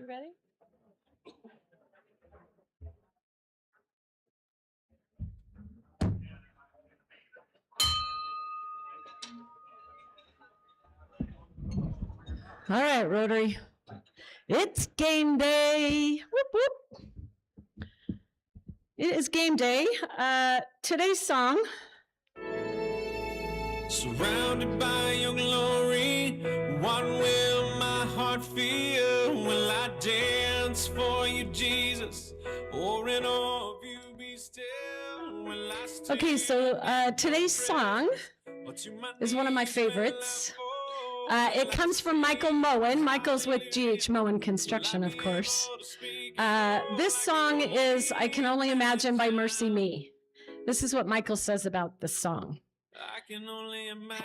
You ready? All right, Rotary. It's game day. Whoop, whoop. It is game day. Today's song. Surrounded by your glory, what will my heart feel? Will I dance for you, Jesus? Or in awe of you be still? Will I still Okay, so today's song is one of my favorites. It comes from Michael Moen. Michael's with G.H. Moen Construction, of course. This song is I Can Only Imagine by Mercy Me. This is what Michael says about this song.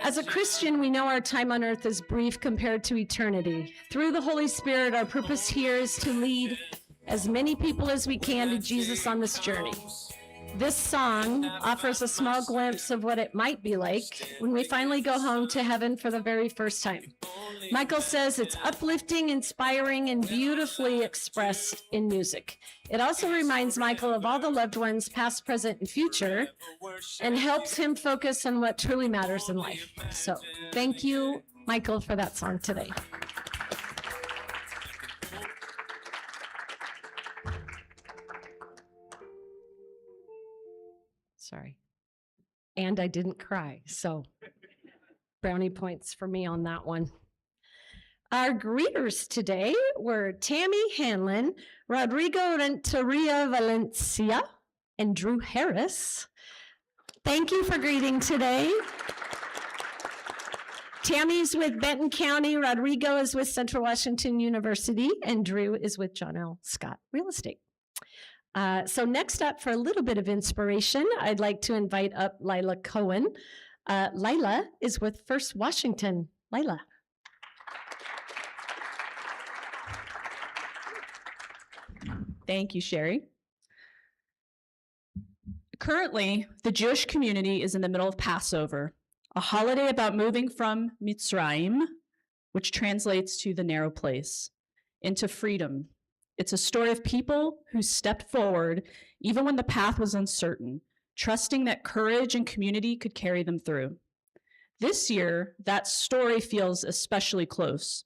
As a Christian, we know our time on earth is brief compared to eternity. Through the Holy Spirit, our purpose here is to lead as many people as we can to Jesus on this journey. This song offers a small glimpse of what it might be like when we finally go home to heaven for the very first time. Michael says it's uplifting, inspiring, and beautifully expressed in music. It also reminds Michael of all the loved ones, past, present, and future, and helps him focus on what truly matters in life. So thank you, Michael, for that song today. Sorry. And I didn't cry, so brownie points for me on that one. Our greeters today were Tammy Hanlon, Rodrigo Renteria Valencia, and Drew Harris. Thank you for greeting today. Tammy's with Benton County, Rodrigo is with Central Washington University, and Drew is with John L. Scott Real Estate. So next up, for a little bit of inspiration, I'd like to invite up Lila Cohen. Lila is with First Washington. Lila. Thank you, Sherry. Currently, the Jewish community is in the middle of Passover, a holiday about moving from Mitzrayim, which translates to the narrow place, into freedom. It's a story of people who stepped forward even when the path was uncertain, trusting that courage and community could carry them through. This year, that story feels especially close.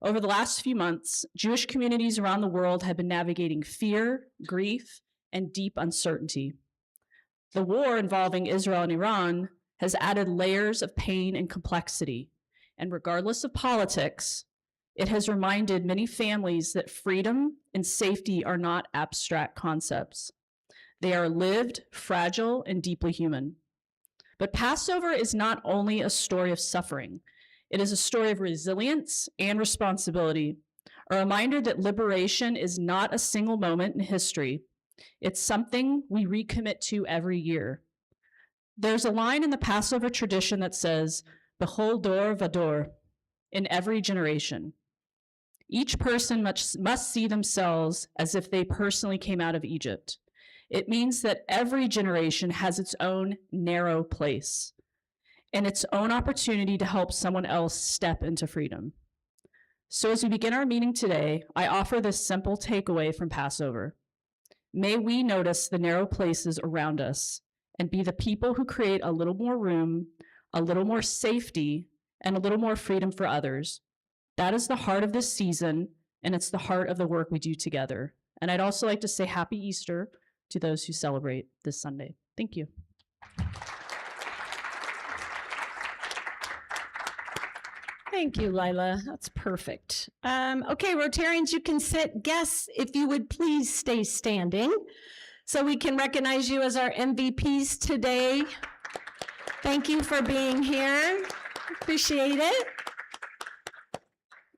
Over the last few months, Jewish communities around the world have been navigating fear, grief, and deep uncertainty. The war involving Israel and Iran has added layers of pain and complexity, and regardless of politics, it has reminded many families that freedom and safety are not abstract concepts. They are lived, fragile, and deeply human. But Passover is not only a story of suffering. It is a story of resilience and responsibility, a reminder that liberation is not a single moment in history. It's something we recommit to every year. There's a line in the Passover tradition that says, "B'chol dor v'dor," in every generation. Each person must see themselves as if they personally came out of Egypt. It means that every generation has its own narrow place and its own opportunity to help someone else step into freedom. So as we begin our meeting today, I offer this simple takeaway from Passover. May we notice the narrow places around us and be the people who create a little more room, a little more safety, and a little more freedom for others. That is the heart of this season, and it's the heart of the work we do together. And I'd also like to say Happy Easter to those who celebrate this Sunday. Thank you. Thank you, Lila. That's perfect. Okay, Rotarians, you can sit. Guests, if you would please stay standing so we can recognize you as our MVPs today. Thank you for being here. Appreciate it.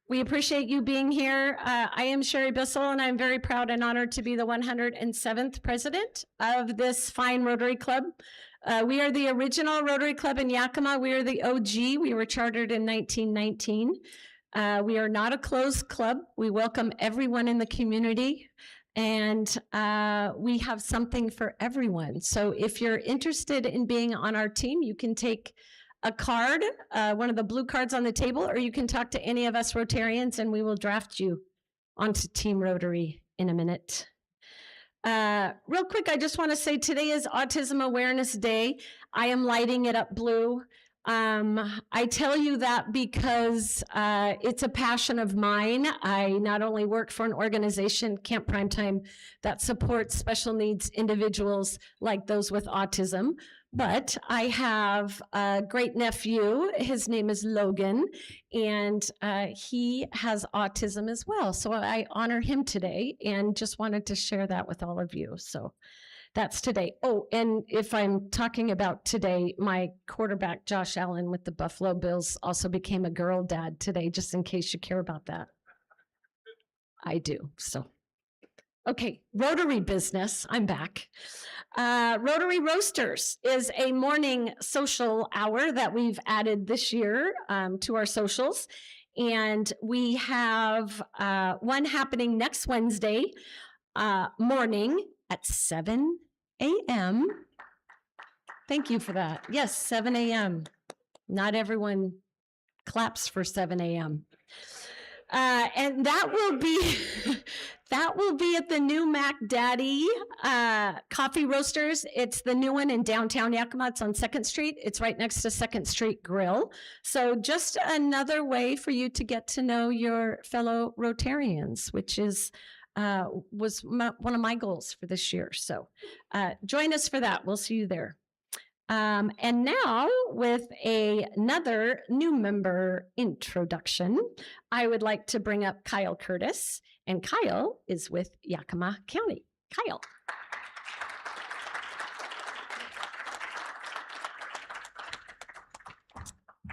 We appreciate you being here. I am Sherry Bissell, and I'm very proud and honored to be the 107th president of this fine Rotary Club. We are the original Rotary Club in Yakima. We are the OG. We were chartered in 1919. We are not a closed club. We welcome everyone in the community, and we have something for everyone. So if you're interested in being on our team, you can take a card, one of the blue cards on the table, or you can talk to any of us Rotarians and we will draft you onto Team Rotary in a minute. Real quick, I just want to say today is Autism Awareness Day. I am lighting it up blue. I tell you that because it's a passion of mine. I not only work for an organization, Camp Primetime, that supports special needs individuals like those with autism, but I have a great nephew. His name is Logan, and he has autism as well. So I honor him today and just wanted to share that with all of you. So that's today. Oh, and if I'm talking about today, my quarterback, Josh Allen with the Buffalo Bills, also became a girl dad today, just in case you care about that. I do, so. Okay, Rotary business, I'm back. Rotary Roasters is a morning social hour that we've added this year to our socials. And we have one happening next Wednesday morning at 7 a.m. Thank you for that. Yes, 7 a.m. Not everyone claps for 7 a.m. And that will be at the new Mac Daddy Coffee Roasters. It's the new one in downtown Yakima. It's on 2nd Street. It's right next to 2nd Street Grill. So just another way for you to get to know your fellow Rotarians, which is was one of my goals for this year. So join us for that. We'll see you there. And now with another new member introduction, I would like to bring up Kyle Curtis, and Kyle is with Yakima County. Kyle.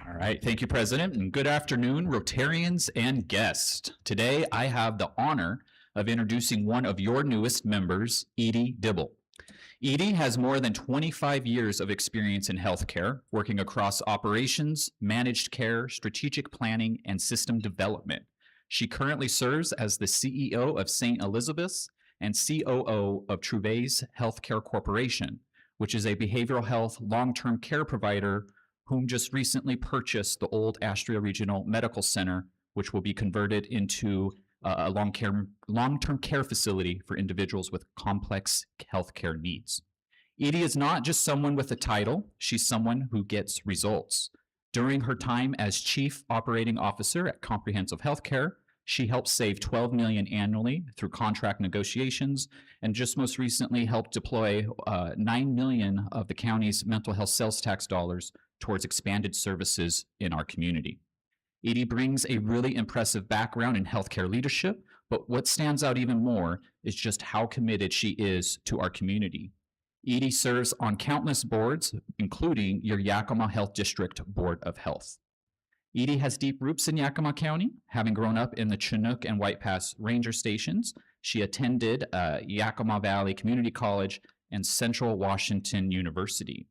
All right, thank you, President, and good afternoon, Rotarians and guests. Today, I have the honor of introducing one of your newest members, Edie Dibble. Edie has more than 25 years of experience in healthcare, working across operations, managed care, strategic planning, and system development. She currently serves as the CEO of St. Elizabeth's and COO of Trouvé's Healthcare Corporation, which is a behavioral health long-term care provider whom just recently purchased the old Astria Regional Medical Center, which will be converted into a long-term care facility for individuals with complex healthcare needs. Edie is not just someone with a title, she's someone who gets results. During her time as Chief Operating Officer at Comprehensive Healthcare, she helped save $12 million annually through contract negotiations, and just most recently helped deploy $9 million of the county's mental health sales tax dollars towards expanded services in our community. Edie brings a really impressive background in healthcare leadership, but what stands out even more is just how committed she is to our community. Edie serves on countless boards, including your Yakima Health District Board of Health. Edie has deep roots in Yakima County, having grown up in the Chinook and White Pass Ranger stations. She attended Yakima Valley Community College and Central Washington University.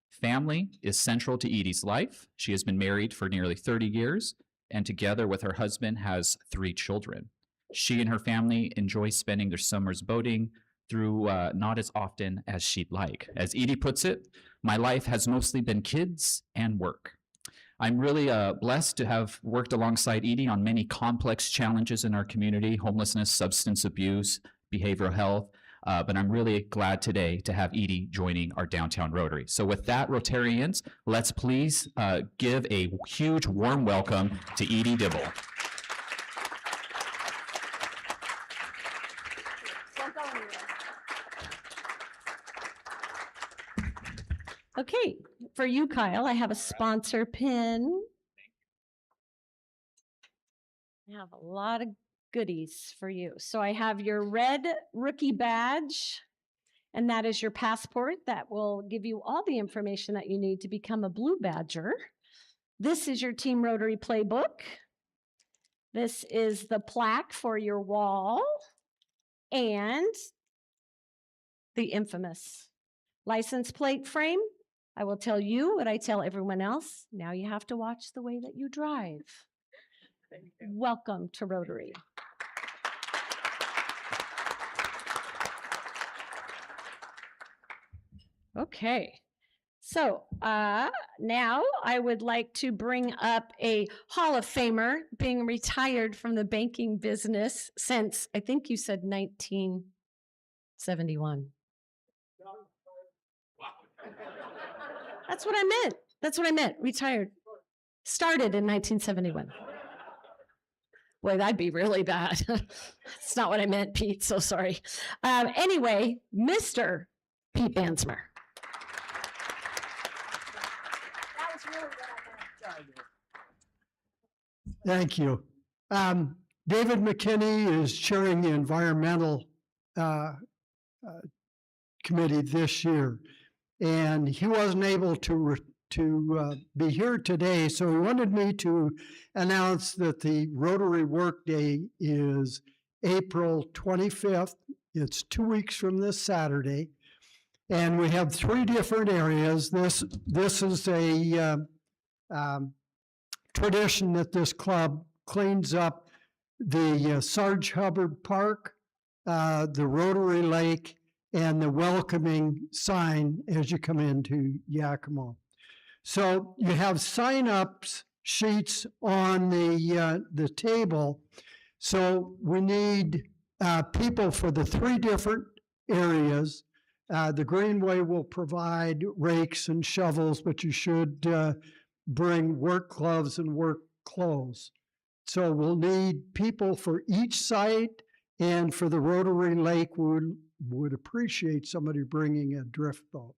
Family is central to Edie's life. She has been married for nearly 30 years and together with her husband has 3 children. She and her family enjoy spending their summers boating through not as often as she'd like. As Edie puts it, my life has mostly been kids and work. I'm really blessed to have worked alongside Edie on many complex challenges in our community: homelessness, substance abuse, behavioral health. But I'm really glad today to have Edie joining our Downtown Rotary. So with that, Rotarians, let's please give a huge warm welcome to Edie Dibble. Okay, for you, Kyle, I have a sponsor pin. I have a lot of goodies for you. So I have your red rookie badge, and that is your passport that will give you all the information that you need to become a blue badger. This is your Team Rotary playbook. This is the plaque for your wall, and the infamous license plate frame. I will tell you what I tell everyone else. Now you have to watch the way that you drive. Welcome to Rotary. Okay, So now I would like to bring up a Hall of Famer being retired from the banking business since, I think you said 1971. That's what I meant. That's what I meant. Retired. Started in 1971. Boy, that'd be really bad. That's not what I meant, Pete. So sorry. Anyway, Mr. Pete Bansmer. Thank you. David McKinney is chairing the environmental committee this year, and he wasn't able to be here today, so he wanted me to announce that the Rotary Workday is April 25th. It's 2 weeks from this Saturday, and we have 3 different areas. This is a tradition that this club cleans up the Sarge Hubbard Park, the Rotary Lake, and the welcoming sign as you come into Yakima. So you have sign-ups sheets on the table. So we need people for the 3 different areas. The Greenway will provide rakes and shovels, but you should bring work gloves and work clothes. So we'll need people for each site, and for the Rotary Lake, would appreciate somebody bringing a drift boat.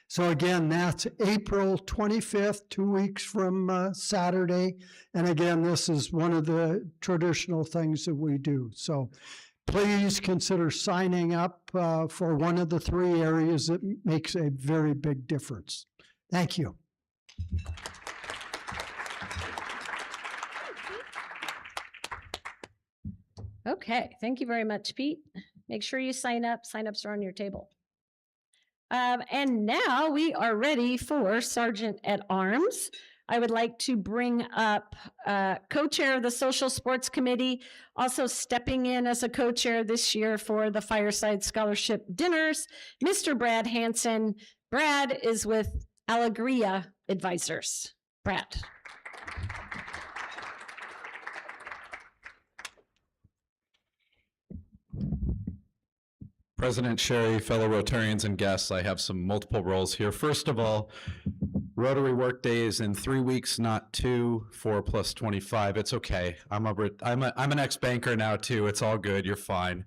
So again, that's April 25th, 2 weeks from Saturday. And again, this is one of the traditional things that we do. So please consider signing up for one of the 3 areas that makes a very big difference. Thank you. Okay, thank you very much, Pete. Make sure you sign up. Sign-ups are on your table. And now we are ready for Sergeant at Arms. I would like to bring up co-chair of the Social Sports Committee, also stepping in as a co-chair this year for the Fireside Scholarship Dinners, Mr. Brad Hansen. Brad is with Alegria Advisors. Brad. President Sherry, fellow Rotarians and guests, I have some multiple roles here. First of all, Rotary Workday is in 3 weeks, not 2, 4 plus 25. It's okay. I'm an ex-banker now too. It's all good. You're fine.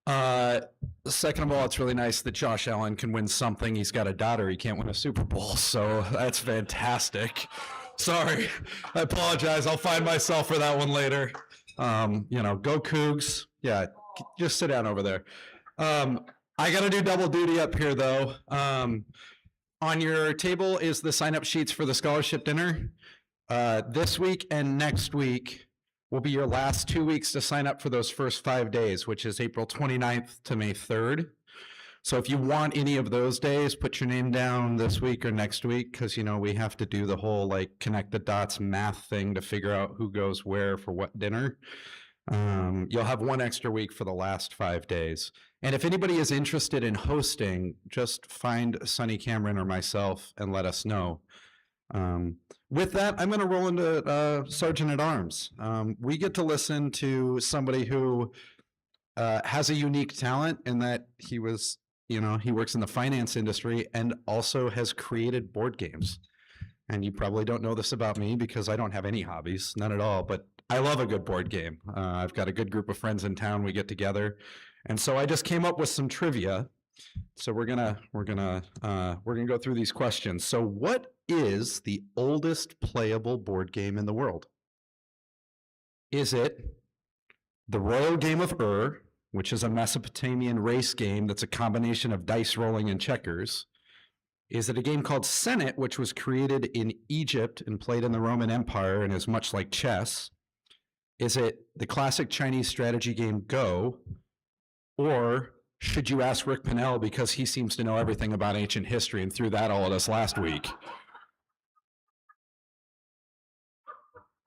Second of all, it's really nice that Josh Allen can win something. He's got a daughter. He can't win a Super Bowl, so that's fantastic. Sorry, I apologize. I'll find myself for that one later. Go Cougs. Yeah, just sit down over there. I got to do double duty up here, though. On your table is the sign-up sheets for the scholarship dinner. This week and next week will be your last 2 weeks to sign up for those first 5 days, which is April 29th to May 3rd. So if you want any of those days, put your name down this week or next week, because, we have to do the whole, connect the dots math thing to figure out who goes where for what dinner. You'll have 1 extra week for the last 5 days. And if anybody is interested in hosting, just find Sonny Cameron or myself and let us know. With that, I'm going to roll into Sergeant at Arms. We get to listen to somebody who has a unique talent in that he was, he works in the finance industry and also has created board games. And you probably don't know this about me because I don't have any hobbies, none at all, but I love a good board game. I've got a good group of friends in town. We get together. And so I just came up with some trivia. So we're gonna go through these questions. So what is the oldest playable board game in the world? Is it the Royal Game of Ur, which is a Mesopotamian race game that's a combination of dice rolling and checkers? Is it a game called Senet, which was created in Egypt and played in the Roman Empire and is much like chess? Is it the classic Chinese strategy game Go? Or should you ask Rick Pinnell because he seems to know everything about ancient history and threw that all at us last week?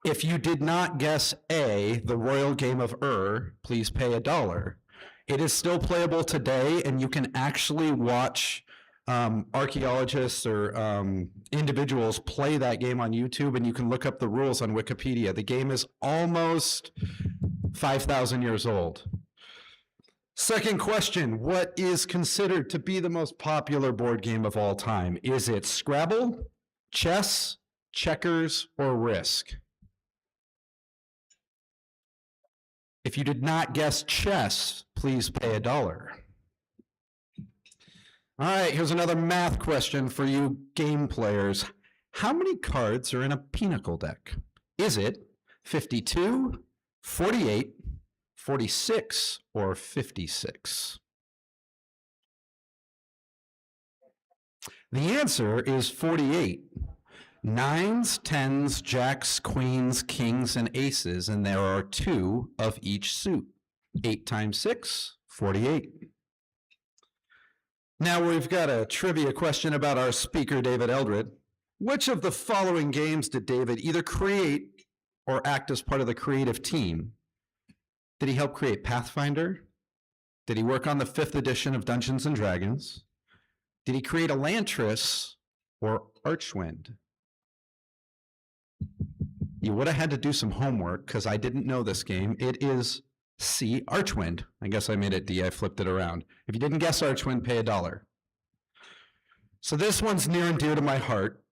If you did not guess A, the Royal Game of Ur, please pay $1. It is still playable today, and you can actually watch archaeologists or individuals play that game on YouTube, and you can look up the rules on Wikipedia. The game is almost 5,000 years old. Second question, what is considered to be the most popular board game of all time? Is it Scrabble, chess, checkers, or Risk? If you did not guess chess, please pay $1. All right, here's another math question for you game players. How many cards are in a Pinochle deck? Is it 52, 48, 46, or 56? The answer is 48. Nines, tens, jacks, queens, kings, and aces, and there are 2 of each suit. 8 times 6, 48. Now we've got a trivia question about our speaker, David Eldred. Which of the following games did David either create or act as part of the creative team? Did he help create Pathfinder? Did he work on the 5th edition of Dungeons and Dragons? Did he create Elantris or Archwind? You would have had to do some homework because I didn't know this game. It is C, Archwind. I guess I made it D, I flipped it around. If you didn't guess Archwind, pay $1. So this one's near and dear to my heart.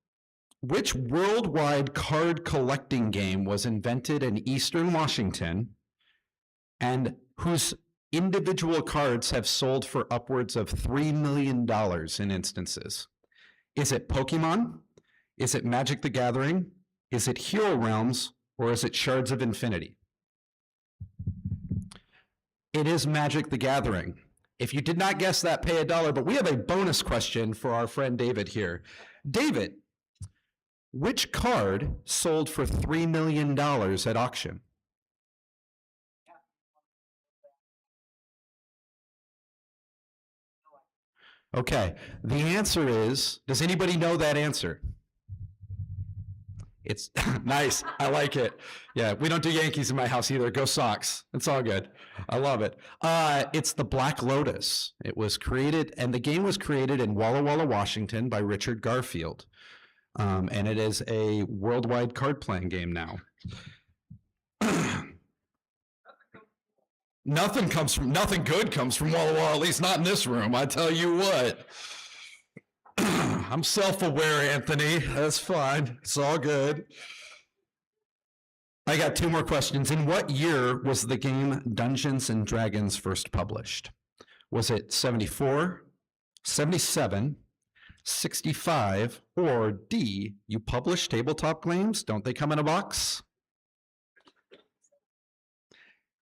Which worldwide card collecting game was invented in Eastern Washington and whose individual cards have sold for upwards of $3 million in instances? Is it Pokemon? Is it Magic the Gathering? Is it Hero Realms? Or is it Shards of Infinity? It is Magic the Gathering. If you did not guess that, pay $1, but we have a bonus question for our friend David here. David, which card sold for $3 million at auction? Okay, the answer is, does anybody know that answer? It's nice. I like it. Yeah, we don't do Yankees in my house either. Go Sox. It's all good. I love it. It's the Black Lotus. It was created, and the game was created in Walla Walla, Washington by Richard Garfield. And it is a worldwide card playing game now. Nothing good comes from Walla Walla, at least not in this room. I tell you what. I'm self-aware, Anthony. That's fine. It's all good. I got 2 more questions. In what year was the game Dungeons and Dragons first published? Was it 74, 77, 65, or D, you publish tabletop games? Don't they come in a box?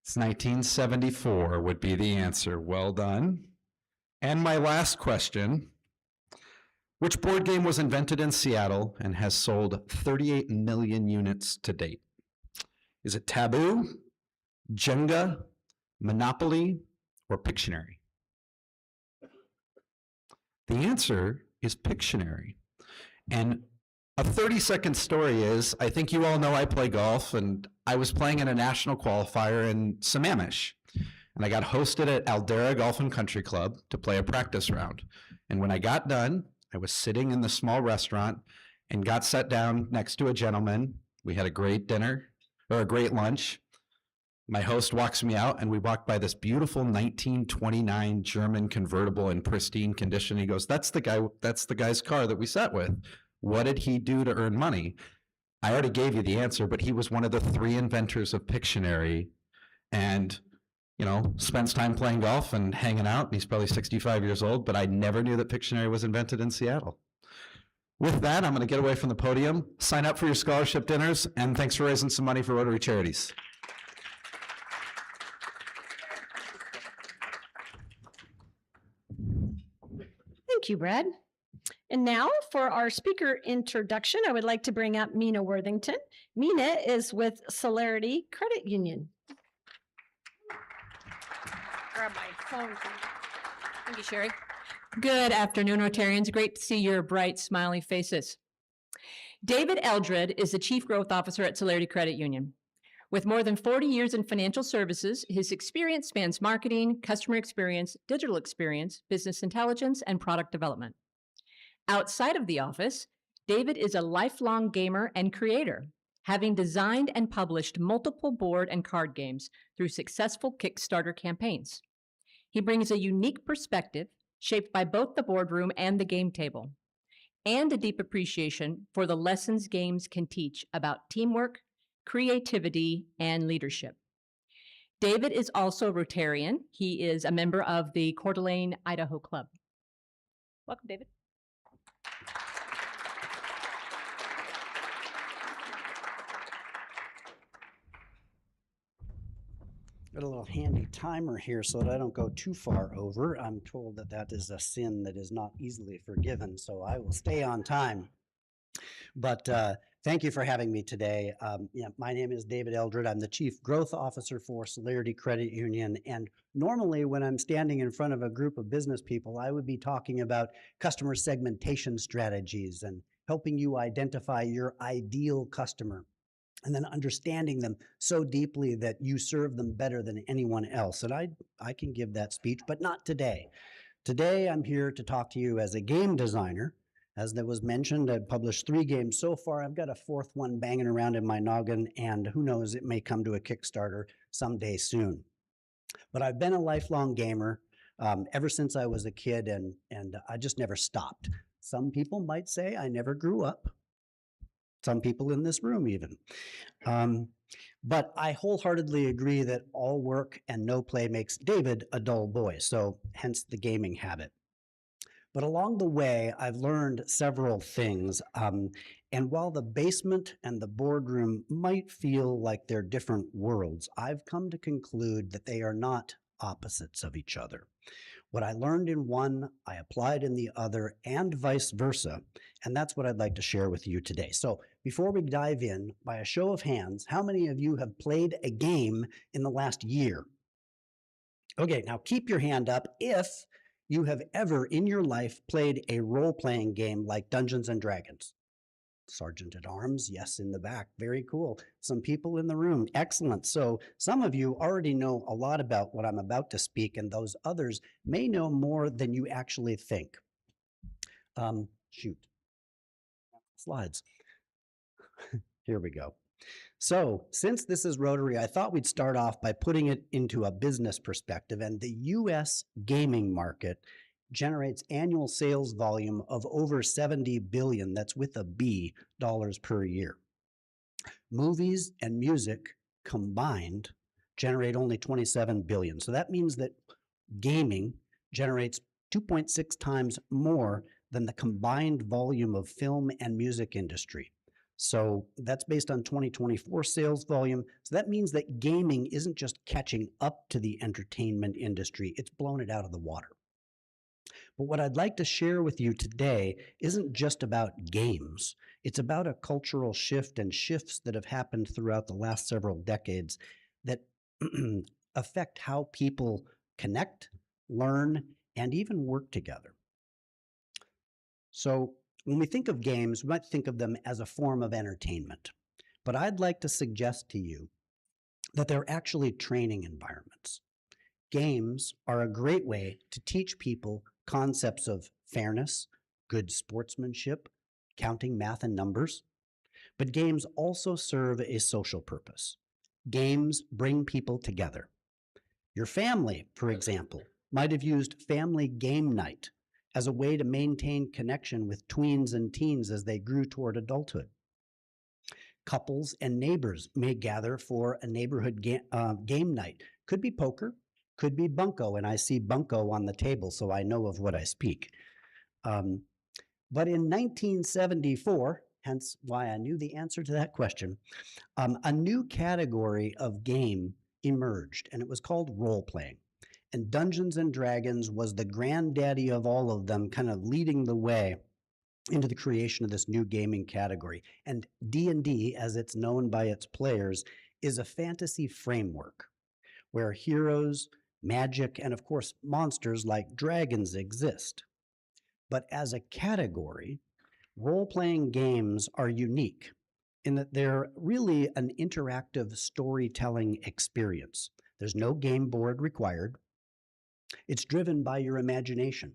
It's 1974 would be the answer. Well done. And my last question. Which board game was invented in Seattle and has sold 38 million units to date? Is it Taboo, Jenga, Monopoly, or Pictionary? The answer is Pictionary. And a 30-second story is, I think you all know I play golf, and I was playing in a national qualifier in Sammamish. And I got hosted at Aldera Golf and Country Club to play a practice round. And when I got done, I was sitting in the small restaurant and got sat down next to a gentleman. We had a great dinner, or a great lunch. My host walks me out, and we walked by this beautiful 1929 German convertible in pristine condition. He goes, that's the guy's car that we sat with. What did he do to earn money? I already gave you the answer, but he was one of the 3 inventors of Pictionary, and spends time playing golf and hanging out. And he's probably 65 years old, but I never knew that Pictionary was invented in Seattle. With that, I'm going to get away from the podium, sign up for your scholarship dinners, and thanks for raising some money for Rotary Charities. Thank you, Brad. And now for our speaker introduction, I would like to bring up Mina Worthington. Mina is with Celerity Credit Union. Grab my phone. Thank you, Sherry. Good afternoon, Rotarians. Great to see your bright, smiley faces. David Eldred is the Chief Growth Officer at Celerity Credit Union. With more than 40 years in financial services, his experience spans marketing, customer experience, digital experience, business intelligence, and product development. Outside of the office, David is a lifelong gamer and creator, having designed and published multiple board and card games through successful Kickstarter campaigns. He brings a unique perspective shaped by both the boardroom and the game table, and a deep appreciation for the lessons games can teach about teamwork, creativity, and leadership. David is also Rotarian. He is a member of the Coeur d'Alene, Idaho Club. Welcome, David. Got a little handy timer here so that I don't go too far over. I'm told that that is a sin that is not easily forgiven, so I will stay on time. But thank you for having me today. My name is David Eldred. I'm the Chief Growth Officer for Celerity Credit Union. And normally when I'm standing in front of a group of business people, I would be talking about customer segmentation strategies and helping you identify your ideal customer, and then understanding them so deeply that you serve them better than anyone else. And I can give that speech, but not today. Today, I'm here to talk to you as a game designer. As that was mentioned, I've published 3 games so far. I've got a 4th one banging around in my noggin, and who knows, it may come to a Kickstarter someday soon. But I've been a lifelong gamer ever since I was a kid, and I just never stopped. Some people might say I never grew up. Some people in this room even. But I wholeheartedly agree that all work and no play makes David a dull boy, so hence the gaming habit. But along the way, I've learned several things. And while the basement and the boardroom might feel like they're different worlds, I've come to conclude that they are not opposites of each other. What I learned in one, I applied in the other, and vice versa. And that's what I'd like to share with you today. So before we dive in, by a show of hands, how many of you have played a game in the last year? Okay, now keep your hand up if you have ever in your life played a role-playing game like Dungeons and Dragons. Sergeant at Arms, yes, in the back. Very cool. Some people in the room. Excellent. So some of you already know a lot about what I'm about to speak, and those others may know more than you actually think. Shoot. Slides. Here we go. So since this is Rotary, I thought we'd start off by putting it into a business perspective, and the US gaming market generates annual sales volume of over 70 billion, that's with a B, dollars per year. Movies and music combined generate only 27 billion. So that means that gaming generates 2.6 times more than the combined volume of film and music industry. So that's based on 2024 sales volume. So that means that gaming isn't just catching up to the entertainment industry, it's blown it out of the water. But what I'd like to share with you today isn't just about games. It's about a cultural shift and shifts that have happened throughout the last several decades that affect how people connect, learn, and even work together. So when we think of games, we might think of them as a form of entertainment. But I'd like to suggest to you that they're actually training environments. Games are a great way to teach people concepts of fairness, good sportsmanship, counting math and numbers. But games also serve a social purpose. Games bring people together. Your family, for example, might have used family game night as a way to maintain connection with tweens and teens as they grew toward adulthood. Couples and neighbors may gather for a neighborhood game night. Could be poker, could be bunco, and I see bunco on the table, so I know of what I speak. But in 1974, hence why I knew the answer to that question, a new category of game emerged, and it was called role-playing. And Dungeons and Dragons was the granddaddy of all of them, kind of leading the way into the creation of this new gaming category. And D&D, as it's known by its players, is a fantasy framework where heroes, magic, and of course, monsters like dragons exist. But as a category, role-playing games are unique in that they're really an interactive storytelling experience. There's no game board required. It's driven by your imagination.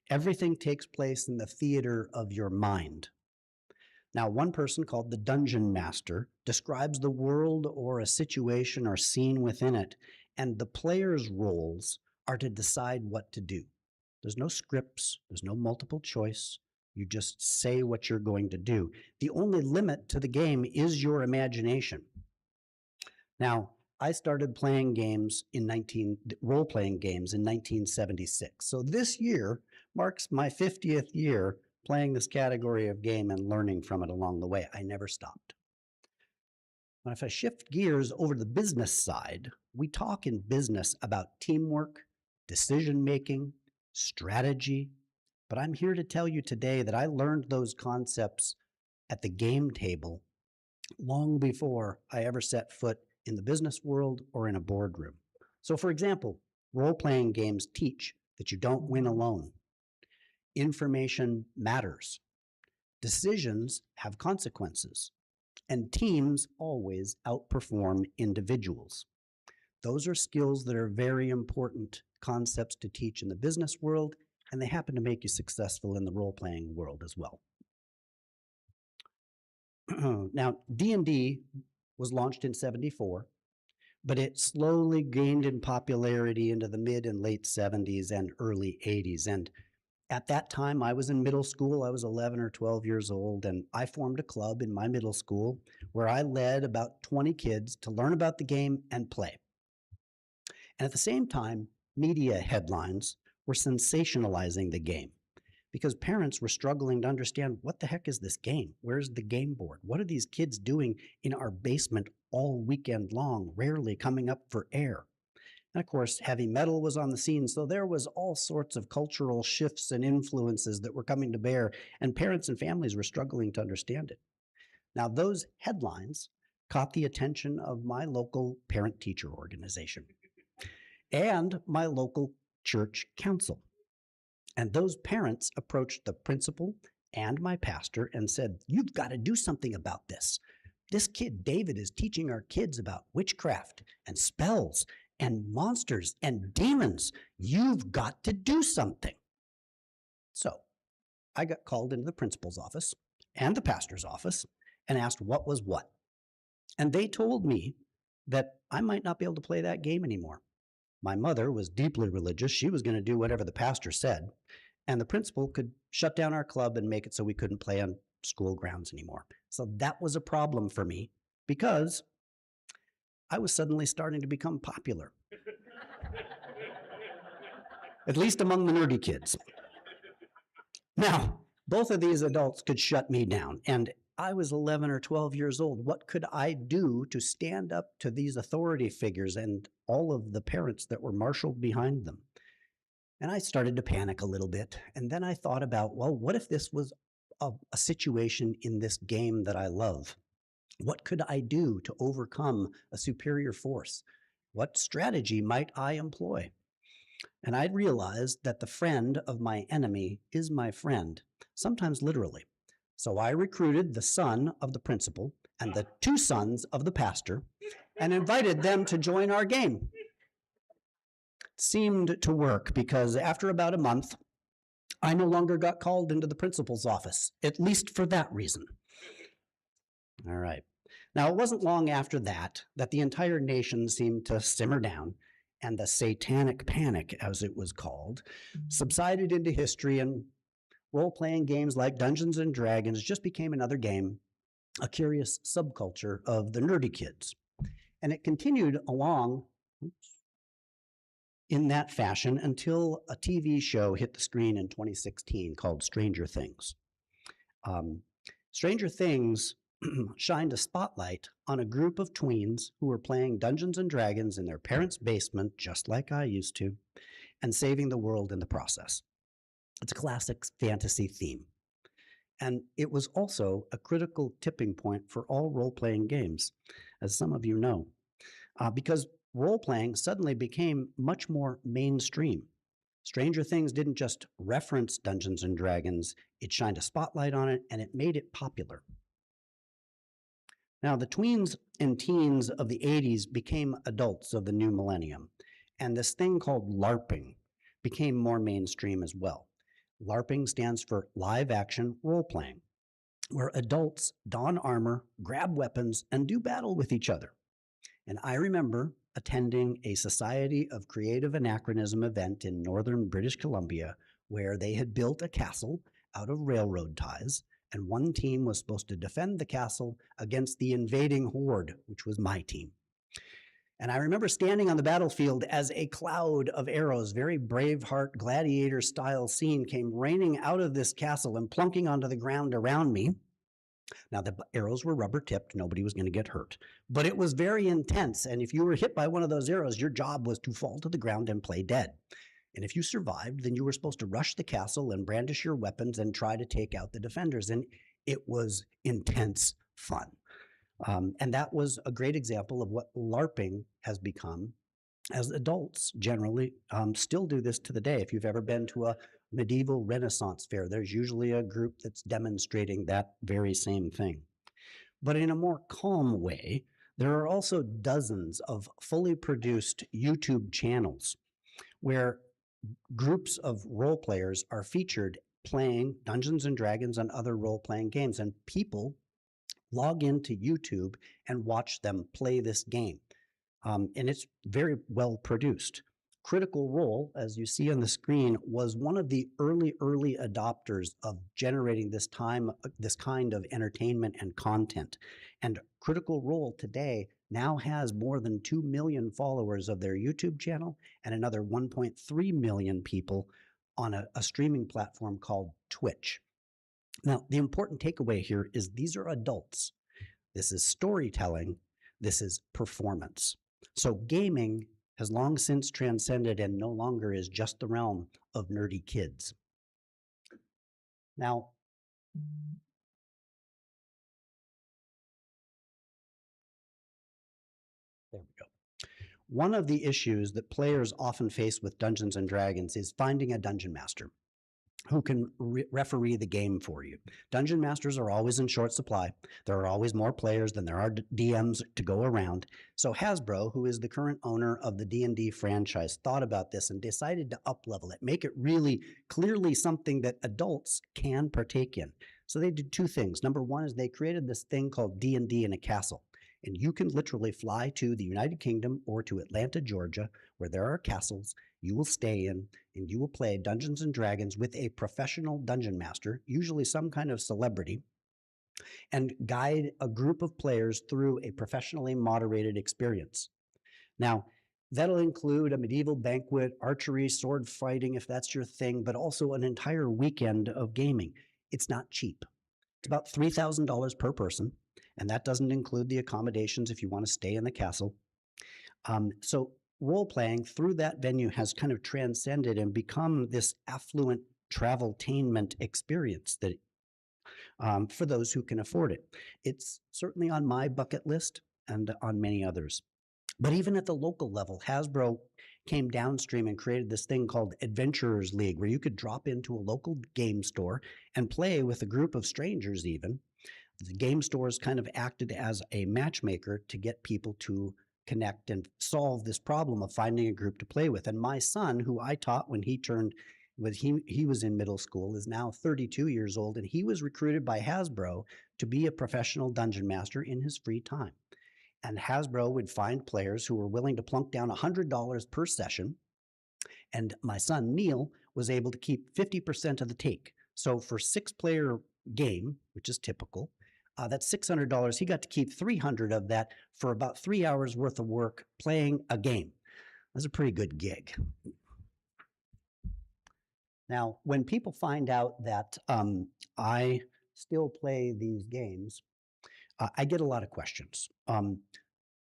Everything takes place in the theater of your mind. Now, one person called the Dungeon Master describes the world or a situation or scene within it, and the player's roles are to decide what to do. There's no scripts, there's no multiple choice. You just say what you're going to do. The only limit to the game is your imagination. Now, I started playing games role-playing games in 1976. So this year marks my 50th year playing this category of game and learning from it along the way. I never stopped. But if I shift gears over to the business side, we talk in business about teamwork, decision-making, strategy. But I'm here to tell you today that I learned those concepts at the game table long before I ever set foot in the business world or in a boardroom. So for example, role-playing games teach that you don't win alone. Information matters. Decisions have consequences. And teams always outperform individuals. Those are skills that are very important concepts to teach in the business world, and they happen to make you successful in the role-playing world as well. Now, D&D was launched in '74, but it slowly gained in popularity into the mid and late '70s and early '80s. And at that time, I was in middle school. I was 11 or 12 years old, and I formed a club in my middle school where I led about 20 kids to learn about the game and play. And at the same time, media headlines were sensationalizing the game because parents were struggling to understand, what the heck is this game? Where's the game board? What are these kids doing in our basement all weekend long, rarely coming up for air? And of course, heavy metal was on the scene, so there was all sorts of cultural shifts and influences that were coming to bear, and parents and families were struggling to understand it. Now, those headlines caught the attention of my local parent-teacher organization and my local church council. And those parents approached the principal and my pastor and said, "You've got to do something about this. This kid, David, is teaching our kids about witchcraft and spells and monsters and demons. You've got to do something." So I got called into the principal's office and the pastor's office and asked what was what. And they told me that I might not be able to play that game anymore. My mother was deeply religious. She was going to do whatever the pastor said. And the principal could shut down our club and make it so we couldn't play on school grounds anymore. So that was a problem for me because I was suddenly starting to become popular. At least among the nerdy kids. Now, both of these adults could shut me down, and I was 11 or 12 years old. What could I do to stand up to these authority figures and all of the parents that were marshaled behind them? And I started to panic a little bit. And then I thought about, well, what if this was a situation in this game that I love? What could I do to overcome a superior force? What strategy might I employ? And I realized that the friend of my enemy is my friend, sometimes literally. So I recruited the son of the principal and the two sons of the pastor and invited them to join our game. It seemed to work because after about a month, I no longer got called into the principal's office, at least for that reason. All right. Now, it wasn't long after that the entire nation seemed to simmer down, and the satanic panic, as it was called, subsided into history, and role-playing games like Dungeons and Dragons just became another game, a curious subculture of the nerdy kids. And it continued along in that fashion until a TV show hit the screen in 2016 called Stranger Things. Stranger Things shined a spotlight on a group of tweens who were playing Dungeons and Dragons in their parents' basement, just like I used to, and saving the world in the process. It's a classic fantasy theme. And it was also a critical tipping point for all role-playing games, as some of you know, because role-playing suddenly became much more mainstream. Stranger Things didn't just reference Dungeons and Dragons, it shined a spotlight on it, and it made it popular. Now, the tweens and teens of the 80s became adults of the new millennium, and this thing called LARPing became more mainstream as well. LARPing stands for live action role playing, where adults don armor, grab weapons, and do battle with each other. And I remember attending a Society of Creative Anachronism event in northern British Columbia, where they had built a castle out of railroad ties, and one team was supposed to defend the castle against the invading horde, which was my team. And I remember standing on the battlefield as a cloud of arrows, very Braveheart gladiator style scene, came raining out of this castle and plunking onto the ground around me. Now, the arrows were rubber tipped. Nobody was going to get hurt. But it was very intense. And if you were hit by one of those arrows, your job was to fall to the ground and play dead. And if you survived, then you were supposed to rush the castle and brandish your weapons and try to take out the defenders. And it was intense fun. And that was a great example of what LARPing has become, as adults generally still do this to the day. If you've ever been to a medieval Renaissance fair, there's usually a group that's demonstrating that very same thing. But in a more calm way, there are also dozens of fully produced YouTube channels where groups of role players are featured playing Dungeons and Dragons and other role-playing games, and people log into YouTube and watch them play this game. And it's very well produced. Critical Role, as you see on the screen, was one of the early adopters of generating this kind of entertainment and content. And Critical Role today now has more than 2 million followers of their YouTube channel and another 1.3 million people on a streaming platform called Twitch. Now, the important takeaway here is these are adults. This is storytelling. This is performance. So gaming has long since transcended and no longer is just the realm of nerdy kids. Now, there we go. One of the issues that players often face with Dungeons and Dragons is finding a dungeon master who can referee the game for you. Dungeon masters are always in short supply. There are always more players than there are DMs to go around. So Hasbro, who is the current owner of the D&D franchise, thought about this and decided to up-level it, make it really clearly something that adults can partake in. So they did two things. Number one is they created this thing called D&D in a Castle. And you can literally fly to the United Kingdom or to Atlanta, Georgia, where there are castles you will stay in, and you will play Dungeons and Dragons with a professional dungeon master, usually some kind of celebrity, and guide a group of players through a professionally moderated experience. Now, that'll include a medieval banquet, archery, sword fighting, if that's your thing, but also an entire weekend of gaming. It's not cheap. It's about $3,000 per person, and that doesn't include the accommodations if you want to stay in the castle. So role-playing through that venue has kind of transcended and become this affluent traveltainment experience that for those who can afford it. It's certainly on my bucket list and on many others. But even at the local level, Hasbro came downstream and created this thing called Adventurers League, where you could drop into a local game store and play with a group of strangers even. The game stores kind of acted as a matchmaker to get people to connect and solve this problem of finding a group to play with. And my son, who I taught when he was in middle school, is now 32 years old, and he was recruited by Hasbro to be a professional dungeon master in his free time. And Hasbro would find players who were willing to plunk down $100 per session. And my son, Neil, was able to keep 50% of the take. So for 6-player game, which is typical, that's $600. He got to keep 300 of that for about 3 hours worth of work playing a game. That's a pretty good gig. Now, when people find out that I still play these games, I get a lot of questions.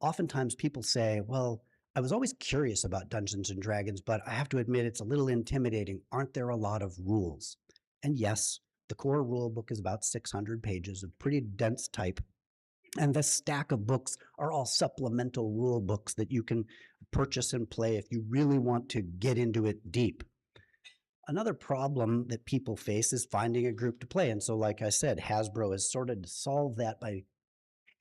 Oftentimes people say, well, I was always curious about Dungeons and Dragons, but I have to admit it's a little intimidating. Aren't there a lot of rules? And yes, the core rule book is about 600 pages of pretty dense type. And this stack of books are all supplemental rule books that you can purchase and play if you really want to get into it deep. Another problem that people face is finding a group to play. And so, like I said, Hasbro has sorted to solve that by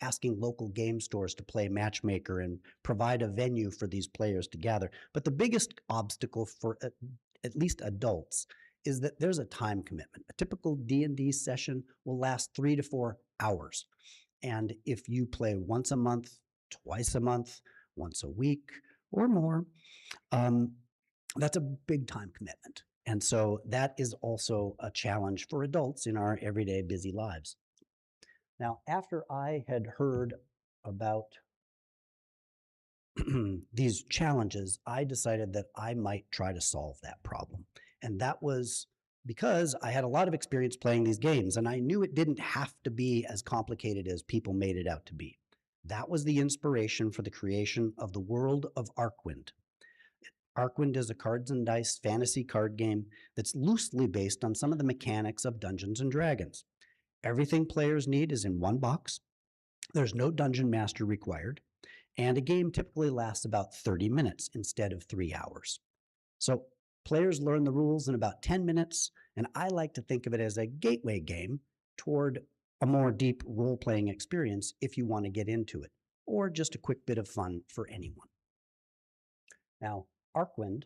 asking local game stores to play matchmaker and provide a venue for these players to gather. But the biggest obstacle for at least adults is that there's a time commitment. A typical D&D session will last 3 to 4 hours. And if you play once a month, twice a month, once a week, or more, that's a big time commitment. And so that is also a challenge for adults in our everyday busy lives. Now, after I had heard about these challenges, I decided that I might try to solve that problem. And that was because I had a lot of experience playing these games, and I knew it didn't have to be as complicated as people made it out to be. That was the inspiration for the creation of the world of Arcwind. Arcwind is a cards and dice fantasy card game that's loosely based on some of the mechanics of Dungeons and Dragons. Everything players need is in one box. There's no dungeon master required, and a game typically lasts about 30 minutes instead of 3 hours. So players learn the rules in about 10 minutes, and I like to think of it as a gateway game toward a more deep role-playing experience if you want to get into it, or just a quick bit of fun for anyone. Now, Arcwind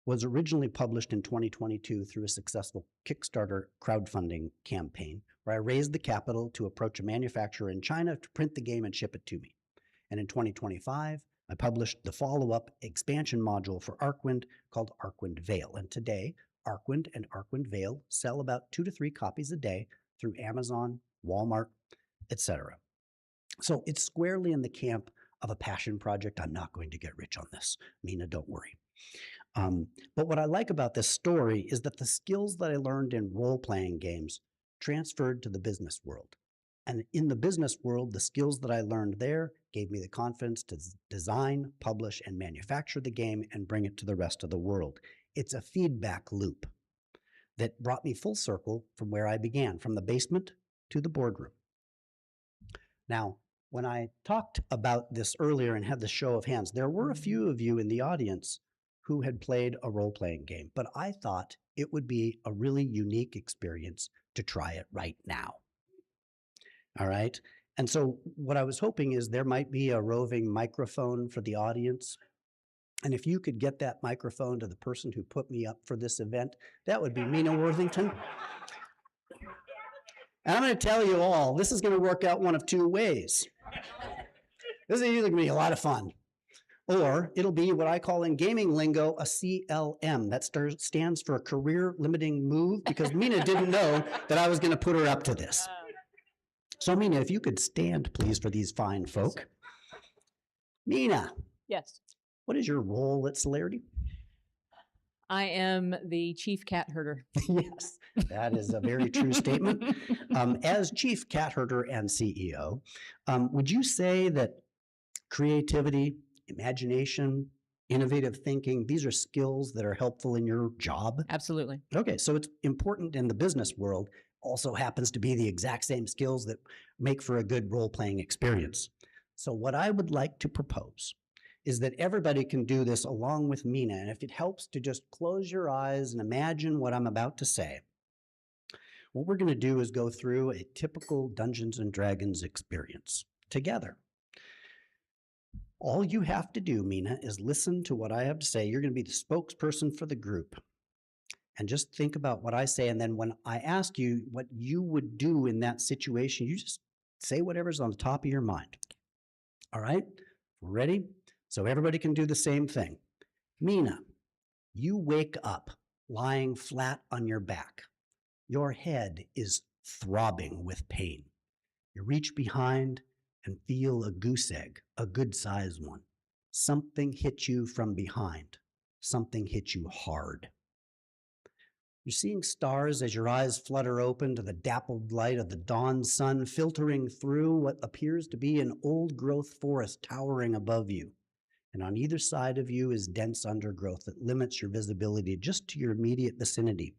was originally published in 2022 through a successful Kickstarter crowdfunding campaign where I raised the capital to approach a manufacturer in China to print the game and ship it to me. And in 2025, I published the follow-up expansion module for Arcwind called Arcwind Vale. And today, Arcwind and Arcwind Vale sell about 2 to 3 copies a day through Amazon, Walmart, etc. So it's squarely in the camp of a passion project. I'm not going to get rich on this. Mina, don't worry. But what I like about this story is that the skills that I learned in role-playing games transferred to the business world. And in the business world, the skills that I learned there gave me the confidence to design, publish, and manufacture the game and bring it to the rest of the world. It's a feedback loop that brought me full circle from where I began, from the basement to the boardroom. Now, when I talked about this earlier and had the show of hands, there were a few of you in the audience who had played a role-playing game, but I thought it would be a really unique experience to try it right now. All right? And so what I was hoping is there might be a roving microphone for the audience. And if you could get that microphone to the person who put me up for this event, that would be Mina Worthington. And I'm going to tell you all, this is going to work out one of 2 ways. This is either going to be a lot of fun, or it'll be what I call in gaming lingo a CLM. That stands for a career limiting move, because Mina didn't know that I was going to put her up to this. So Mina, if you could stand, please, for these fine folk. Mina. Yes. What is your role at Celerity? I am the chief cat herder. Yes, that is a very true statement. As chief cat herder and CEO, would you say that creativity, imagination, innovative thinking, these are skills that are helpful in your job? Absolutely. Okay, so it's important in the business world, also happens to be the exact same skills that make for a good role-playing experience. So what I would like to propose is that everybody can do this along with Mina. And if it helps to just close your eyes and imagine what I'm about to say, what we're going to do is go through a typical Dungeons and Dragons experience together. All you have to do, Mina, is listen to what I have to say. You're going to be the spokesperson for the group. And just think about what I say. And then when I ask you what you would do in that situation, you just say whatever's on the top of your mind. All right? Ready? So everybody can do the same thing. Mina, you wake up lying flat on your back. Your head is throbbing with pain. You reach behind and feel a goose egg, a good-sized one. Something hit you from behind. Something hit you hard. You're seeing stars as your eyes flutter open to the dappled light of the dawn sun filtering through what appears to be an old-growth forest towering above you. And on either side of you is dense undergrowth that limits your visibility just to your immediate vicinity.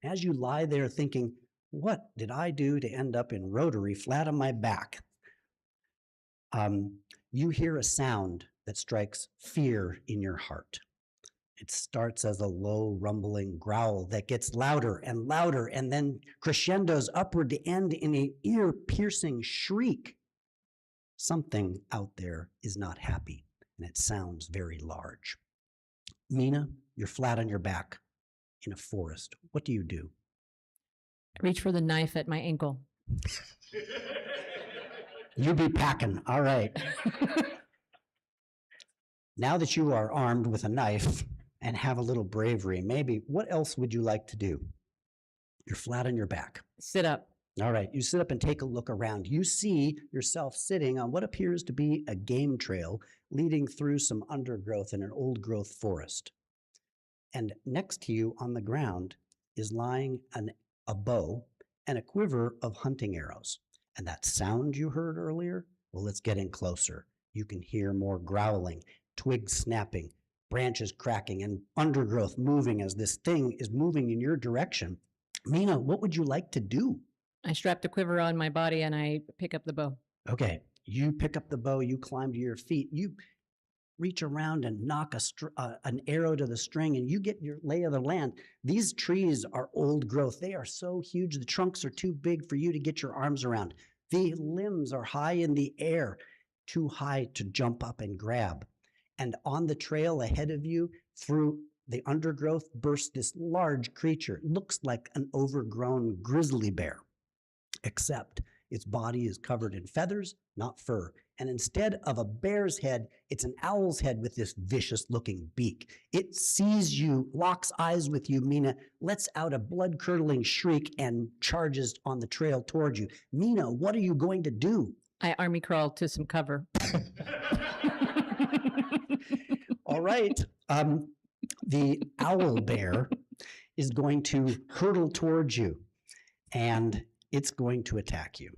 As you lie there thinking, what did I do to end up in Rotary flat on my back? You hear a sound that strikes fear in your heart. It starts as a low rumbling growl that gets louder and louder and then crescendos upward to end in an ear-piercing shriek. Something out there is not happy, and it sounds very large. Mina, you're flat on your back. in a forest, what do you do? Reach for the knife at my ankle. You be packing. All right. Now that you are armed with a knife and have a little bravery, maybe what else would you like to do? You're flat on your back. Sit up. All right. You sit up and take a look around. You see yourself sitting on what appears to be a game trail leading through some undergrowth in an old growth forest. And next to you on the ground is lying a bow and a quiver of hunting arrows. And that sound you heard earlier, well, let's get in closer. You can hear more growling, twigs snapping, branches cracking, and undergrowth moving as this thing is moving in your direction. Mina, what would you like to do? I strap the quiver on my body and I pick up the bow. Okay, you pick up the bow, you climb to your feet, you reach around and knock an arrow to the string, and you get your lay of the land. These trees are old growth. They are so huge, the trunks are too big for you to get your arms around. The limbs are high in the air, too high to jump up and grab. And on the trail ahead of you, through the undergrowth, bursts this large creature. It looks like an overgrown grizzly bear, except its body is covered in feathers, not fur. And instead of a bear's head, it's an owl's head with this vicious-looking beak. It sees you, locks eyes with you, Mina, lets out a blood-curdling shriek, and charges on the trail towards you. Mina, what are you going to do? I army crawl to some cover. All right. The owl bear is going to hurtle towards you, and it's going to attack you.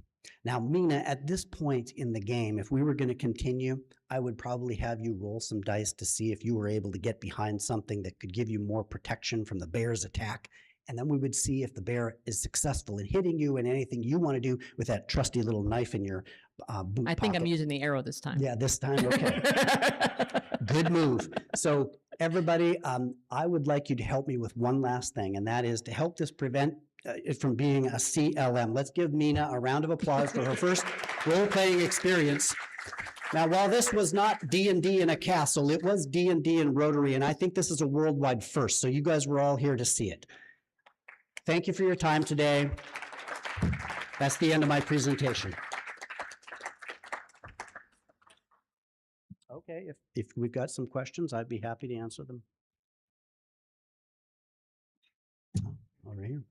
Now, Mina, at this point in the game, if we were going to continue, I would probably have you roll some dice to see if you were able to get behind something that could give you more protection from the bear's attack. And then we would see if the bear is successful in hitting you and anything you want to do with that trusty little knife in your boot I think pocket. I'm using the arrow this time. Yeah, this time, okay. Good move. So everybody, I would like you to help me with one last thing, and that is to help this prevent it from being a CLM. Let's give Mina a round of applause for her first role-playing experience. Now, while this was not D&D in a castle, it was D&D in Rotary, and I think this is a worldwide first, so you guys were all here to see it. Thank you for your time today. That's the end of my presentation. Okay, if we've got some questions, I'd be happy to answer them. Oh, over here.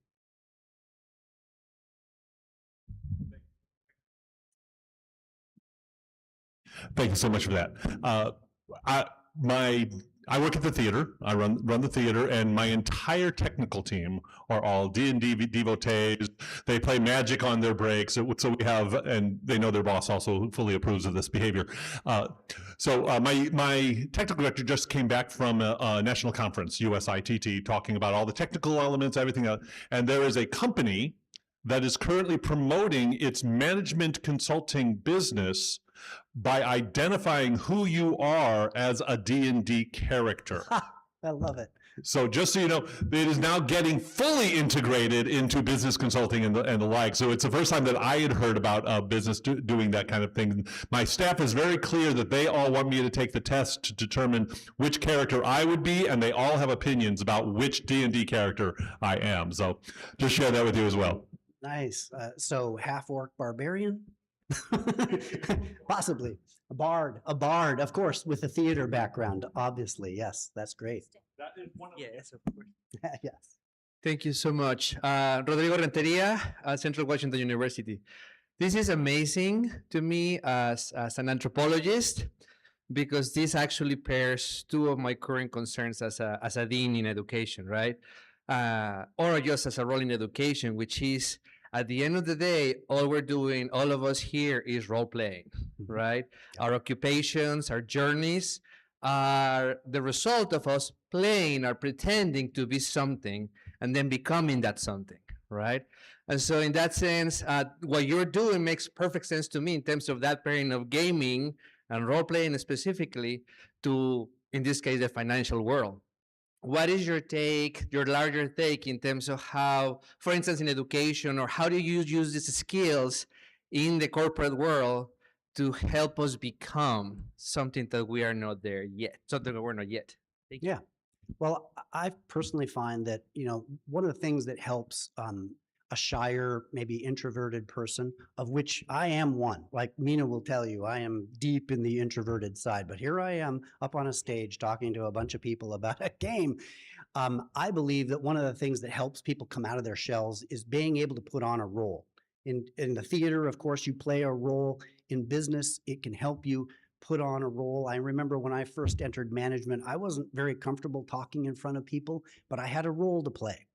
Thank you so much for that. I work at the theater. I run the theater, and my entire technical team are all D&D devotees. They play Magic on their breaks, so we have, and they know their boss also fully approves of this behavior. My technical director just came back from a national conference, USITT, talking about all the technical elements, everything else. And there is a company that is currently promoting its management consulting business by identifying who you are as a D&D character. I love it. So just so you know, it is now getting fully integrated into business consulting and the like. So it's the first time that I had heard about a business doing that kind of thing. My staff is very clear that they all want me to take the test to determine which character I would be, and they all have opinions about which D&D character I am. So just share that with you as well. Nice. So half-orc barbarian? Possibly. A bard, of course, with a theater background, obviously. Yes, that's great. That is one of Yes, of course. Yes. Thank you so much. Rodrigo Renteria, Central Washington University. This is amazing to me as an anthropologist, because this actually pairs two of my current concerns as a dean in education, right? Or just as a role in education, which is, at the end of the day, all we're doing, all of us here, is role playing, right? Yeah. Our occupations, our journeys are the result of us playing or pretending to be something and then becoming that something, right? And so in that sense, what you're doing makes perfect sense to me in terms of that pairing of gaming and role playing specifically to, in this case, the financial world. What is your take, your larger take, in terms of how, for instance, in education, or how do you use these skills in the corporate world to help us become something that we are not there yet, something that we're not yet? Yeah. Well, I personally find that, one of the things that helps a shyer, maybe introverted person, of which I am one, like Mina will tell you, I am deep in the introverted side, but here I am up on a stage talking to a bunch of people about a game. I believe that one of the things that helps people come out of their shells is being able to put on a role. In the theater, of course, you play a role. In business, it can help you put on a role. I remember when I first entered management, I wasn't very comfortable talking in front of people, but I had a role to play.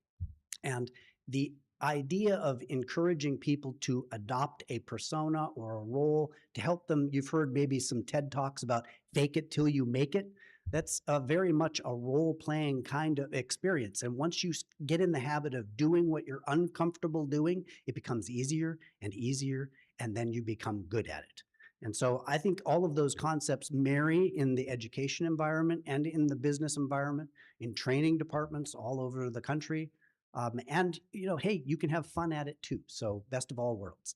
And the idea of encouraging people to adopt a persona or a role to help them, you've heard maybe some TED Talks about fake it till you make it. That's very much a role-playing kind of experience. And once you get in the habit of doing what you're uncomfortable doing, it becomes easier and easier, and then you become good at it. And so I think all of those concepts marry in the education environment and in the business environment, in training departments all over the country. And, hey, you can have fun at it too. So best of all worlds.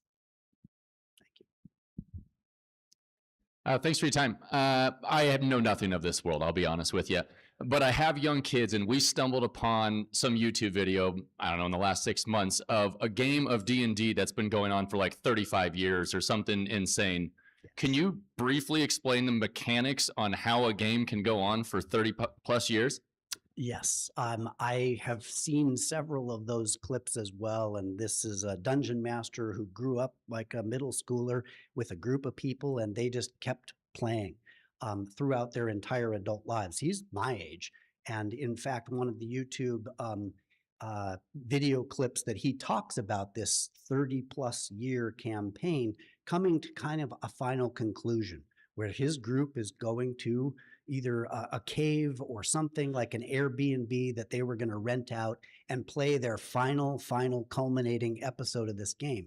Thanks for your time. I know nothing of this world, I'll be honest with you. But I have young kids, and we stumbled upon some YouTube video, I don't know, in the last 6 months of a game of D&D that's been going on for like 35 years or something insane. Can you briefly explain the mechanics on how a game can go on for 30 plus years? Yes, I have seen several of those clips as well, and this is a dungeon master who grew up like a middle schooler with a group of people, and they just kept playing throughout their entire adult lives. He's my age, and in fact, one of the YouTube video clips that he talks about this 30-plus year campaign coming to kind of a final conclusion, where his group is going to either a cave or something like an Airbnb that they were going to rent out and play their final culminating episode of this game.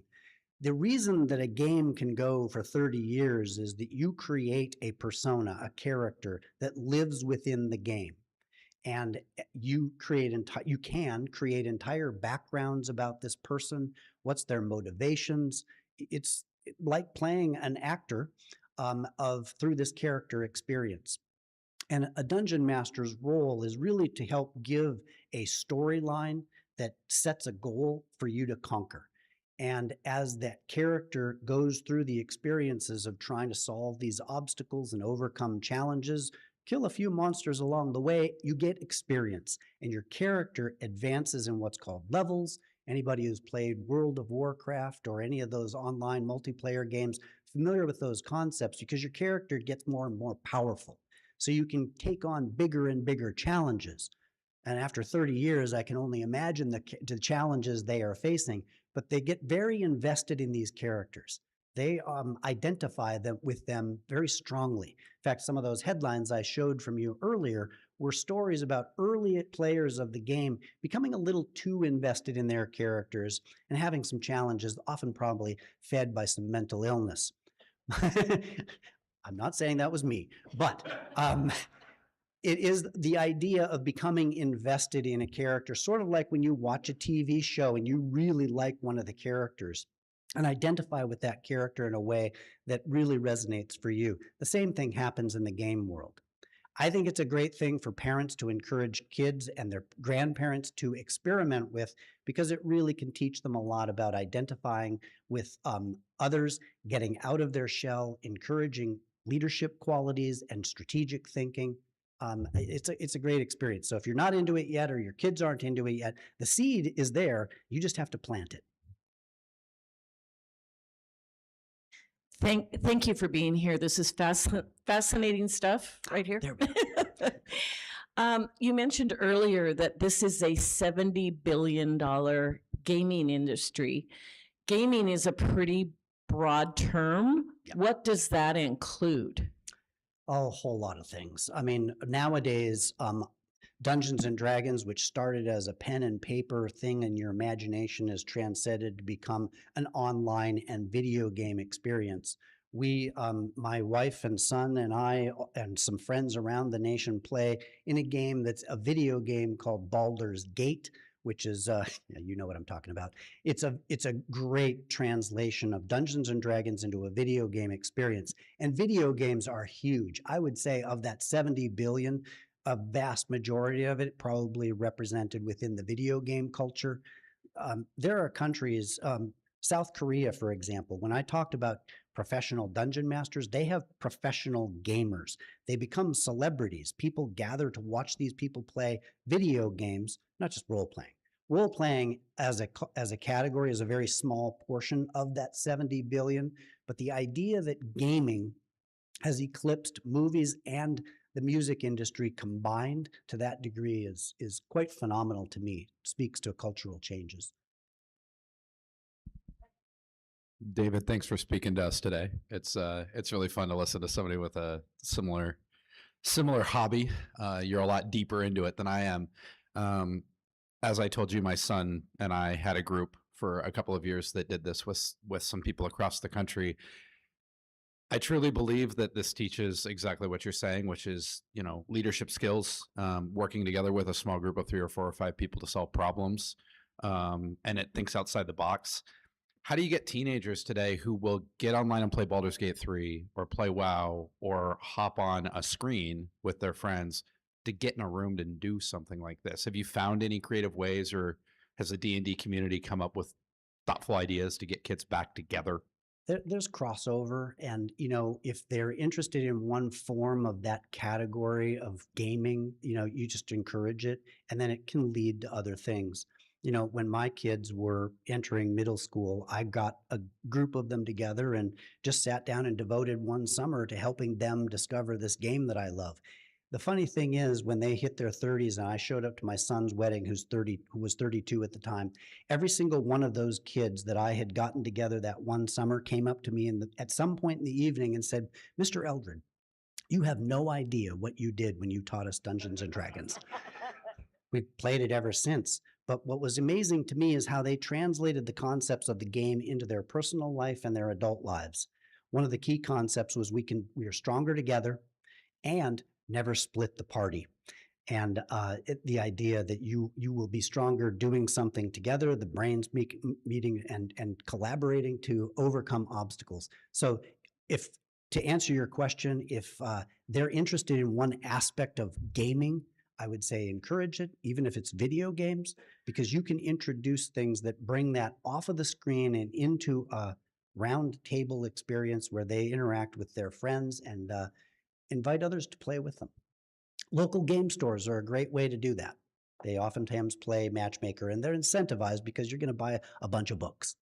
The reason that a game can go for 30 years is that you create a persona, a character that lives within the game. And you can create entire backgrounds about this person, what's their motivations. It's like playing an actor through this character experience. And a dungeon master's role is really to help give a storyline that sets a goal for you to conquer. And as that character goes through the experiences of trying to solve these obstacles and overcome challenges, kill a few monsters along the way, you get experience. And your character advances in what's called levels. Anybody who's played World of Warcraft or any of those online multiplayer games, familiar with those concepts, because your character gets more and more powerful. So you can take on bigger and bigger challenges. And after 30 years, I can only imagine the challenges they are facing, but they get very invested in these characters. They identify with them very strongly. In fact, some of those headlines I showed from you earlier were stories about early players of the game becoming a little too invested in their characters and having some challenges, often probably fed by some mental illness. I'm not saying that was me, but it is the idea of becoming invested in a character, sort of like when you watch a TV show and you really like one of the characters and identify with that character in a way that really resonates for you. The same thing happens in the game world. I think it's a great thing for parents to encourage kids and their grandparents to experiment with, because it really can teach them a lot about identifying with others, getting out of their shell, encouraging leadership qualities and strategic thinking. It's a great experience. So if you're not into it yet, or your kids aren't into it yet, the seed is there. You just have to plant it. Thank you for being here. This is fascinating stuff right here. You mentioned earlier that this is a $70 billion gaming industry. Gaming is a pretty broad term. Yeah. What does that include? A whole lot of things. I mean, nowadays, Dungeons and Dragons, which started as a pen and paper thing in your imagination, has transcended to become an online and video game experience. We, my wife and son and I and some friends around the nation play in a game that's a video game called Baldur's Gate, which is, you know what I'm talking about. It's a great translation of Dungeons and Dragons into a video game experience. And video games are huge. I would say of that 70 billion, a vast majority of it probably represented within the video game culture. There are countries, South Korea, for example, when I talked about professional dungeon masters, they have professional gamers. They become celebrities. People gather to watch these people play video games, not just role playing. Role playing as a category is a very small portion of that 70 billion, but the idea that gaming has eclipsed movies and the music industry combined to that degree is quite phenomenal to me. It speaks to cultural changes. David, thanks for speaking to us today. It's really fun to listen to somebody with a similar hobby. You're a lot deeper into it than I am. As I told you, my son and I had a group for a couple of years that did this with some people across the country. I truly believe that this teaches exactly what you're saying, which is, leadership skills, working together with a small group of 3 or 4 or 5 people to solve problems, and it thinks outside the box. How do you get teenagers today who will get online and play Baldur's Gate 3 or play WoW or hop on a screen with their friends to get in a room to do something like this? Have you found any creative ways, or has the D&D community come up with thoughtful ideas to get kids back together? There's crossover, and if they're interested in one form of that category of gaming, you just encourage it, and then it can lead to other things. When my kids were entering middle school, I got a group of them together and just sat down and devoted one summer to helping them discover this game that I love. The funny thing is, when they hit their 30s and I showed up to my son's wedding, who was 32 at the time, every single one of those kids that I had gotten together that one summer came up to me at some point in the evening and said, "Mr. Eldred, you have no idea what you did when you taught us Dungeons and Dragons." We've played it ever since. But what was amazing to me is how they translated the concepts of the game into their personal life and their adult lives. One of the key concepts was we are stronger together and never split the party. And the idea that you will be stronger doing something together, the brains meeting and collaborating to overcome obstacles. So to answer your question, if they're interested in one aspect of gaming, I would say encourage it, even if it's video games, because you can introduce things that bring that off of the screen and into a round table experience where they interact with their friends and invite others to play with them. Local game stores are a great way to do that. They oftentimes play Matchmaker, and they're incentivized because you're going to buy a bunch of books.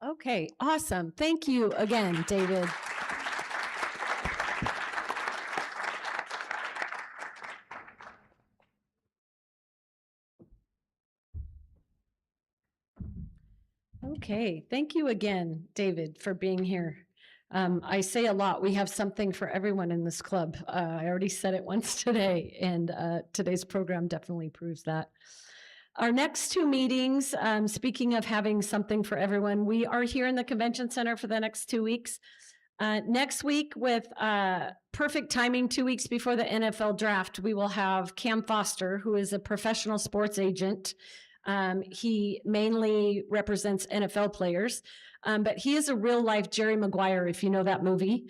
Okay, awesome. Thank you again, David. Okay, thank you again, David, for being here. I say a lot, we have something for everyone in this club. I already said it once today, and today's program definitely proves that. Our next 2 meetings, speaking of having something for everyone, we are here in the Convention Center for the next 2 weeks. Next week, with perfect timing, 2 weeks before the NFL draft, we will have Cam Foster, who is a professional sports agent. He mainly represents NFL players, but he is a real life Jerry Maguire, if you know that movie.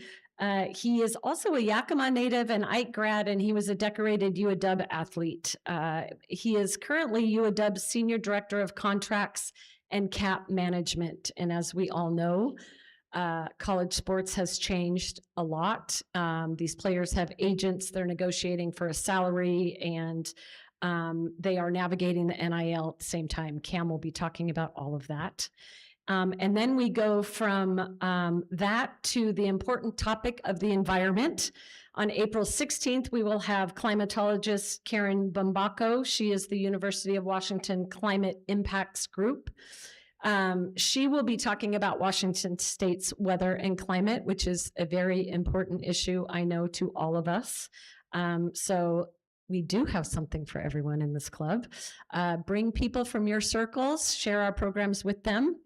He is also a Yakima native and Ike grad, and he was a decorated UW athlete. He is currently UW's Senior Director of Contracts and Cap Management. And as we all know, college sports has changed a lot. These players have agents, they're negotiating for a salary, and they are navigating the NIL at the same time. Cam will be talking about all of that. And then we go from that to the important topic of the environment. On April 16th, we will have climatologist Karen Bumbaco. She is the University of Washington Climate Impacts Group. She will be talking about Washington State's weather and climate, which is a very important issue, I know, to all of us. So we do have something for everyone in this club. Bring people from your circles, share our programs with them.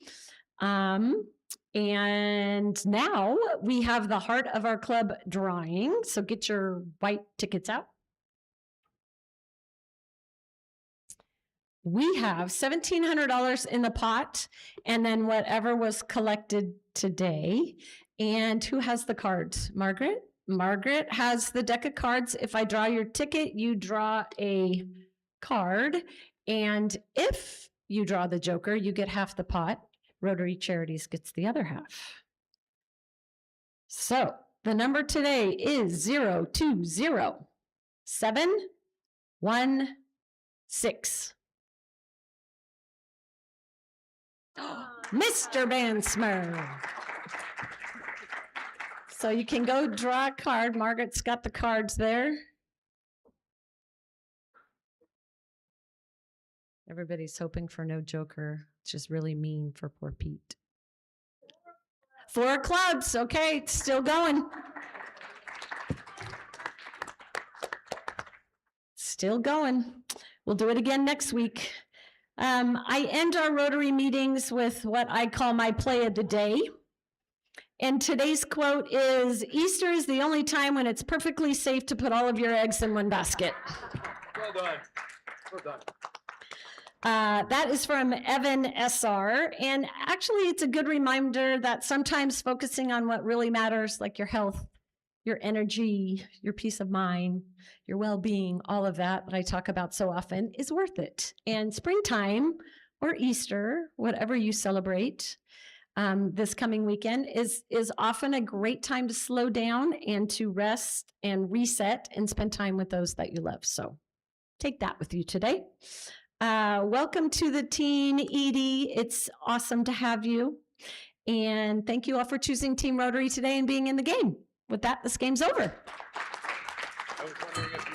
And now we have the Heart of Our Club drawing. So get your white tickets out. We have $1,700 in the pot, and then whatever was collected today. And who has the cards? Margaret? Margaret has the deck of cards. If I draw your ticket, you draw a card. And if you draw the joker, you get half the pot. Rotary Charities gets the other half. So the number today is 020716. Mr. Bansmer. So you can go draw a card. Margaret's got the cards there. Everybody's hoping for no joker. It's just really mean for poor Pete. 4 clubs. Okay, it's still going. Still going. We'll do it again next week. I end our Rotary meetings with what I call my play of the day. And today's quote is, "Easter is the only time when it's perfectly safe to put all of your eggs in one basket." Well done. Well done. That is from Evan SR. And actually, it's a good reminder that sometimes focusing on what really matters, like your health, your energy, your peace of mind, your well-being, all of that I talk about so often, is worth it. And springtime or Easter, whatever you celebrate this coming weekend, is often a great time to slow down and to rest and reset and spend time with those that you love. So take that with you today. Welcome to the team, Edie. It's awesome to have you. And thank you all for choosing Team Rotary today and being in the game. With that, this game's over. I was wondering if you